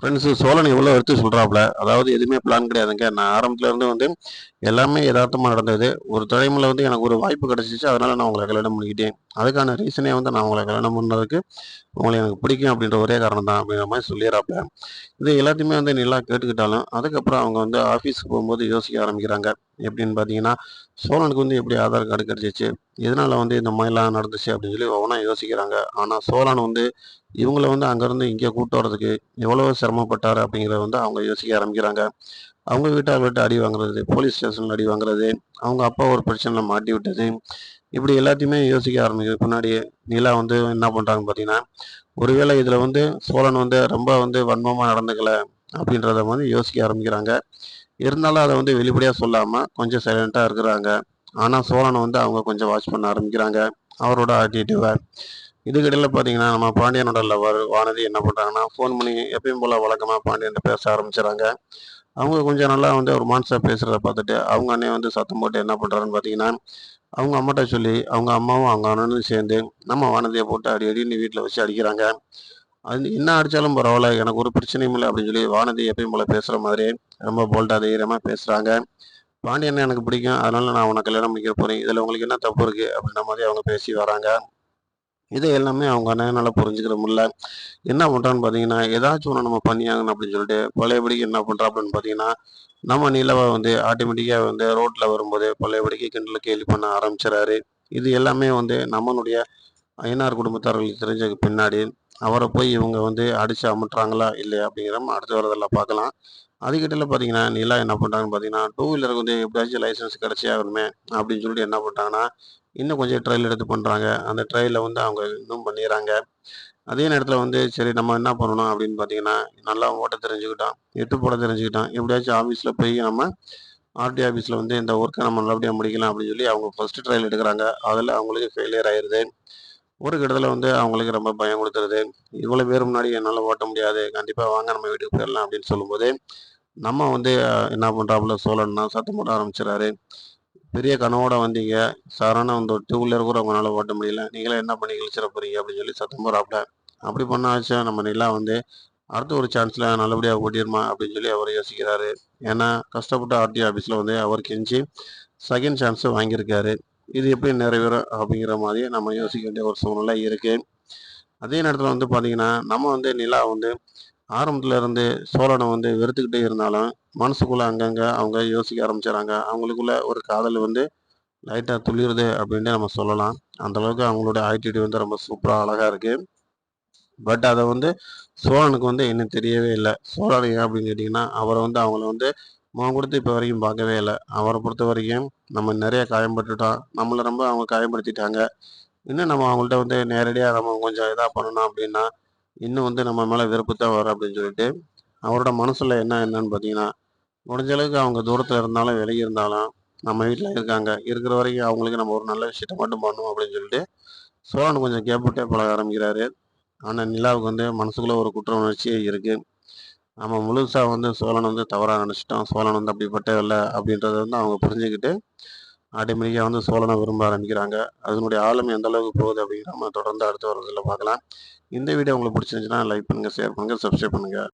Friends Cholan எவ்வளோ எடுத்து சொல்கிறாப்புல, அதாவது எதுவுமே பிளான் கிடையாதுங்க. நான் ஆரம்பத்துல இருந்து வந்து எல்லாமே எதார்த்தமா நடந்தது. ஒரு டைம்ல வந்து எனக்கு ஒரு வாய்ப்பு கிடைச்சிச்சு. அதனால நான் உங்கள கல்யாணம் பண்ணிக்கிட்டேன். அதுக்கான ரீசனே வந்து நான் உங்கள கல்யாணம் பண்ணதுக்கு, உங்கள எனக்கு பிடிக்கும் அப்படின்ற ஒரே காரணம் தான் அப்படிங்கிற மாரி சொல்லிறாப்புல. இது எல்லாத்தையுமே வந்து நிலா கேட்டுக்கிட்டாலும், அதுக்கப்புறம் அவங்க வந்து ஆஃபீஸ்க்கு போகும்போது யோசிக்க ஆரம்பிக்கிறாங்க. எப்படின்னு பார்த்தீங்கன்னா, சோழனுக்கு வந்து எப்படி ஆதார் கார்டு கிடைச்சிச்சு? எதனால வந்து இந்த மாரிலாம் நடந்துச்சு? அப்படின்னு சொல்லி ஒவ்வொன்னா யோசிக்கிறாங்க. ஆனா சோழன் வந்து இவங்கள வந்து அங்கேருந்து இங்கே கூட்டு வரதுக்கு எவ்வளோ சிரமப்பட்டாரு அப்படிங்கிறத வந்து அவங்க யோசிக்க ஆரம்பிக்கிறாங்க. அவங்க வீட்டார்கள்ட்ட அடி வாங்குறது, போலீஸ் ஸ்டேஷன்ல அடி வாங்குறது, அவங்க அப்பா ஒரு பிரச்சனையில மாட்டி விட்டது, இப்படி எல்லாத்தையுமே யோசிக்க ஆரம்பிக்கிறதுக்கு முன்னாடியே நிலா வந்து என்ன பண்றாங்கன்னு பார்த்தீங்கன்னா, ஒருவேளை இதில வந்து சோழன் வந்து ரொம்ப வந்து வன்மமா நடந்துக்கல அப்படின்றத வந்து யோசிக்க ஆரம்பிக்கிறாங்க. இருந்தாலும் அத வந்து வெளிப்படையா சொல்லாம கொஞ்சம் சைலன்ட்டா இருக்கிறாங்க. ஆனா சோழன வந்து அவங்க கொஞ்சம் வாட்ச் பண்ண ஆரம்பிக்கிறாங்க. அவரோட ஆட்டிட்யூட. இதுக்கிடையில பார்த்தீங்கன்னா, நம்ம பாண்டியனோட லவர் வானதி என்ன பண்றாங்கன்னா, ஃபோன் பண்ணி எப்பயும் போல வழக்கமா பாண்டியன்ட்ட பேச ஆரம்பிச்சுறாங்க. அவங்க கொஞ்சம் நல்லா வந்து ரொமான்ஸா பேசுறத பார்த்துட்டு, அவங்க அண்ணன் வந்து சத்தம் போட்டு என்ன பண்றாருன்னு பார்த்தீங்கன்னா, அவங்க அம்மாட்ட சொல்லி, அவங்க அம்மாவும் அவங்க அண்ணனும் சேர்ந்து நம்ம வானதிய போட்டு அடி அடின்னு வீட்ல வச்சு அடிக்கிறாங்க. அது என்ன அடிச்சாலும் பரவால்ல, எனக்கு ஒரு பிரச்சனையும் இல்ல அப்படின்னு சொல்லி வானதி எப்பயும் போல பேசுற மாதிரியே ரொம்ப போல்டா தைரியமா பேசுறாங்க. பாண்டியன எனக்கு பிடிக்கும். அதனால நான் உன்ன கல்யாணம் பண்ணிக்க போறேன். இதுல உங்களுக்கு என்ன தப்பு இருக்கு? அப்படின்ற மாரி அவங்க பேசி வராங்க. இது எல்லாமே அவங்க அண்ணனால புரிஞ்சுக்கிற முடியல. என்ன பண்றான்னு பார்த்தீங்கன்னா, ஏதாச்சும் ஒண்ணு நம்ம பண்ணியாகணும் அப்படின்னு சொல்லிட்டு, பழையபடிக்கு என்ன பண்றாப்புலன்னு பார்த்தீங்கன்னா, நம்ம நிலவ வந்து ஆட்டோமேட்டிக்கா வந்து ரோட்ல வரும்போது பழையபடிக்கு கிண்டலு கேலி பண்ண ஆரம்பிச்சுறாரு. இது எல்லாமே வந்து நம்மளுடைய ஐயனார் குடும்பத்தார்களுக்கு தெரிஞ்சதுக்கு பின்னாடி, அவர போய் இவங்க வந்து அடிச்சு அமர்த்துறாங்களா? இல்லையா? அப்படிங்கிறத நம்ம அடுத்து வரதுல பார்க்கலாம். அதுக்கிடையில பார்த்தீங்கன்னா, நிலா என்ன பண்றாங்கன்னு பார்த்தீங்கன்னா, டூ வீலருக்கு வந்து எப்படியாச்சும் லைசென்ஸ் கிடைச்சே ஆகணுமே அப்படின்னு சொல்லிட்டு என்ன பண்ட்டாங்கன்னா, இன்னும் கொஞ்சம் ட்ரையல் எடுத்து பண்றாங்க. அந்த ட்ரையல்ல வந்து அவங்க இன்னும் பண்ணிறாங்க. அதே நேரத்தில வந்து சரி நம்ம என்ன பண்ணணும் அப்படின்னு பார்த்தீங்கன்னா, நல்லா ஓட்ட தெரிஞ்சுக்கிட்டோம், எட்டு போட தெரிஞ்சுக்கிட்டோம். எப்படியாச்சும் ஆஃபீஸ்ல போய் நம்ம ஆர்டி ஆஃபீஸ்ல வந்து இந்த ஒர்க்க நம்ம நல்லபடியா முடிக்கலாம் அப்படின்னு சொல்லி அவங்க ஃபர்ஸ்ட் ட்ரையல் எடுக்குறாங்க. அதில அவங்களுக்கு ஃபெயிலியர் ஆயிருது. ஒரு கட்டத்தில வந்து அவங்களுக்கு ரொம்ப பயம் குடுத்துருது. இவ்வளோ பேர் முன்னாடி என்னால ஓட்ட முடியாது. கண்டிப்பா வாங்க நம்ம வீட்டுக்கு போயிடலாம் அப்படின்னு சொல்லும்போது, நம்ம வந்து என்ன பண்றாப்புல சோழன்னா சத்தம் போட ஆரம்பிச்சுறாரு. பெரிய கனவோட வந்தீங்க. சாதாரண வந்து ஒரு டூ வீலர் கூட உங்களால ஓட்ட முடியல. நீங்களே என்ன பண்ணி கிழிச்சிட போறீங்க அப்படின்னு சொல்லி சத்தம் போடுறாப்புல. அப்படி பண்ணாச்சும் நம்ம நிலா வந்து அடுத்த ஒரு சான்ஸ்ல நல்லபடியா ஓட்டிருமா அப்படின்னு சொல்லி அவர் யோசிக்கிறாரு. ஏன்னா கஷ்டப்பட்டு ஆர்டிஓ ஆஃபீஸ்ல வந்து அவர் கெஞ்சி செகண்ட் சான்ஸ் வாங்கியிருக்காரு. இது எப்படி நிறைவேறும் அப்படிங்கிற மாதிரி நம்ம யோசிக்க வேண்டிய ஒரு சூழ்நிலை இருக்கு. அதே நேரத்துல வந்து பார்த்தீங்கன்னா, நம்ம வந்து நிலா வந்து ஆரம்பத்துல இருந்து சோழன வந்து வெறுத்துக்கிட்டே இருந்தாலும், மனசுக்குள்ள அங்கங்க அவங்க யோசிக்க ஆரம்பிச்சுறாங்க. அவங்களுக்குள்ள ஒரு காதல் வந்து லைட்டா துளிருது அப்படின்ட்டு நம்ம சொல்லலாம். அந்த அளவுக்கு அவங்களோட ஆட்டிட்யூட் வந்து ரொம்ப சூப்பரா அழகா இருக்கு. பட் அத வந்து சோழனுக்கு வந்து இன்னும் தெரியவே இல்ல. சோழன் ஏன் அப்படின்னு கேட்டீங்கன்னா, அவர வந்து அவங்கள வந்து முகம் கொடுத்து இப்ப வரைக்கும் பார்க்கவே இல்ல. அவர பொறுத்தவரைக்கும் நம்ம நெறைய காயம்பட்டுட்டோம். நம்மள ரொம்ப அவங்க காயப்படுத்திட்டாங்க. இன்னும் நம்ம அவங்கள்ட்ட வந்து நேரடியா நம்ம கொஞ்சம் இதா பண்ணணும் அப்படின்னா, இன்னும் வந்து நம்ம மேல வெறுப்பு தான் வரும் அப்படின்னு சொல்லிட்டு, அவரோட மனசுல என்னன்னு பார்த்தீங்கன்னா, முடிஞ்ச அளவுக்கு அவங்க தூரத்துல இருந்தாலும், விலகி இருந்தாலும், நம்ம வீட்ல இருக்காங்க. இருக்கிற வரைக்கும் அவங்களுக்கு நம்ம ஒரு நல்ல விஷயத்த மட்டும் பண்ணுவோம் அப்படின்னு சொல்லிட்டு, சோழன் கொஞ்சம் கேப் விட்டே பழக ஆரம்பிக்கிறாரு. ஆனா நிலாவுக்கு வந்து மனசுக்குள்ள ஒரு குற்ற உணர்ச்சியே இருக்கு. நம்ம முழுசா வந்து சோழன வந்து தவறா நெனச்சுட்டோம். சோழன் வந்து அப்படிப்பட்டவன் இல்ல அப்படின்றத வந்து அவங்க புரிஞ்சுக்கிட்டு, ஆட்டோமேட்டிக்கா வந்து சோழன விரும்ப ஆரம்பிக்கிறாங்க. அதனுடைய ஆழம் எந்த அளவுக்கு போகுது அப்படிங்கிற நம்ம தொடர்ந்து அடுத்து வர்றதுல பார்க்கலாம். இந்த வீடியோ உங்களுக்கு பிடிச்சிருந்துச்சுன்னா லைக் பண்ணுங்க, ஷேர் பண்ணுங்க, சப்ஸ்கிரைப் பண்ணுங்க.